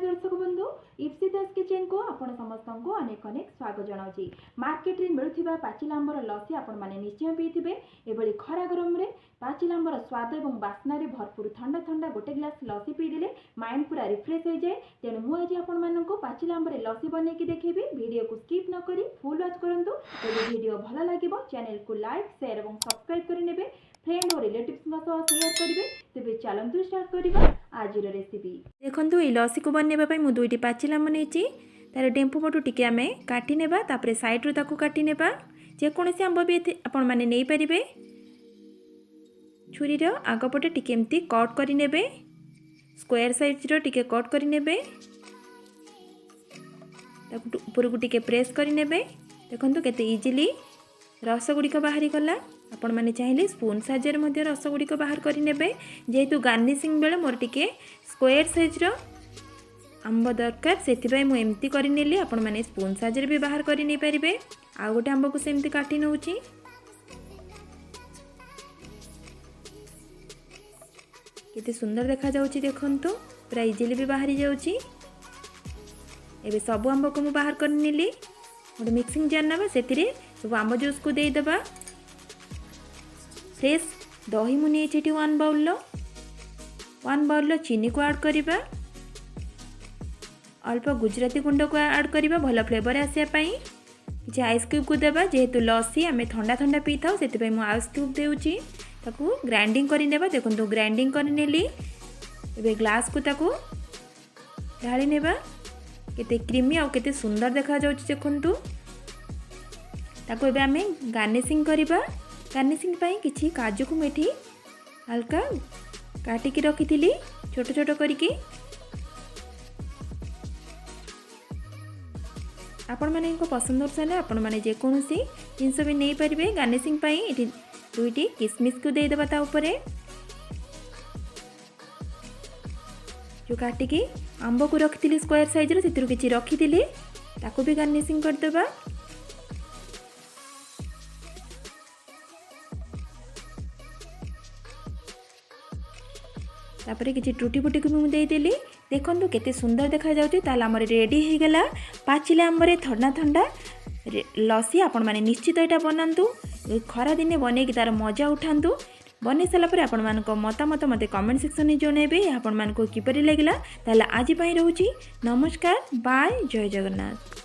दर्शक बंधु इप्सिता किचन को आपण समस्त को अनेक अनेक स्वागत जनाऊँगी। मार्केट रे मिलुथिबा पाचिला आंबर लस्सी आपण माने निश्चय पीथिबे। एबळी खरा गरम रे पाचिला आंबर स्वाद एवं बास्ना रे भरपूर ठंडा ठंडा गोटे ग्लास लस्सी पी देले माइंड पूरा रिफ्रेश हो जाए। तेणु मु आज आपण माननको पाचिला आंबर लस्सी बने की देखिबी। वीडियो को स्किप न करी फुल वॉच करंतु। यदि वीडियो भलो लागिबो चैनल को लाइक शेयर एवं सब्सक्राइब करि नेबे। फ्रेंड और रिलेटिव्स शेयर करेंगे। तेज चलतु स्टार्ट करवा आज रेसिपी। देखो ये लस्सी को बनवाई मुझे दुईटी पाचिला आम नहीं तार डेम्फु पटू टी आम काटी नेबा तापर साइड रू ताकू काटी नेबा। जेकोसी आंब भी आपण मैंने नहीं पारे। छुरीर आगपटे टी एमती कट कर नेबे। Square size rho T cut कर नेबे। ऊपर को टी प्रेस कर नेबे। देखो केते इजिली रस गुड़िक बाहरी गला। आपण मैंने चाहिए स्पून साहाଯ୍ୟରେ ମଧ୍ୟ रस गुड़िक बाहर कर नेबे। जेहेतु गार्निशिंग बेले मोर टिके स्क्वायर साइज रो आंब दरकार से मुझे एमती करनेली। आपण मैंने स्पून साहाଯ୍ୟରେ भी बाहर कर नहीं पारे। आ गोटे आंब को सेमती काटी नौची। केते सुंदर देखा जाउची देखंतु पूरा इजिली भी बाहरी जाउची। एबे सब आंब को मु बाहर कर नेली। गोटे मिक्सिंग जार नबा सेतिरे सब आंब जूस को दे दबा। फ्रेश दही मुझे 1 बाउल चीनी को ऐड करिबा। अल्प गुजराती गुंड को ऐड करिबा भल फ्लेवर आसापी। किसी आइस क्यूब को देबा। जेहेतु लस्सी आम ठंडा ठंडा पी था से मुझे आइस क्यूब देउची। ताकू ग्राइंडिंग कर नेबा। देखो ग्राइंडिंग कर नेली। एबे ग्लास को ताकू ढाली नेबा। केते क्रीमी और केते सुंदर देखा जाउची देखंतु। ताकू एबे आम गार्निशिंग करिबा। गार्निशिंग पाई किछि काजू को मेथी हल्का काटिकी रखी छोट छोट करिकी। आपण माने को पसंद अनुसार आपण माने जेकोसी जिनस भी नहीं पारे। गार्निशिंग पाई एठी दुईटी किसमिस को दे देबा। ता ऊपरे जो काटिकी आंब को रखी स्क्वायर साइज रो सेतिरु किछि रखी ताकू भी गार्निशिंग कर देबा। तापर किसी टूटी फुटी को मुझे देदेली। देखो केते सुंदर देखा जाउची। ताला हमर रेडी हो गला पाचिला आंबरे ठंडा ठंडा लस्सी। आपण माने निश्चित एटा बनांतु। खरा दिने बने कि तार मजा उठांतु। बने सारा पर आपण मानको मतामत मते कमेंट सेक्शन में जणाइबे। आपण मानको किपरि लागला। ताला आज पई रहूची नमस्कार बाय जय जगन्नाथ।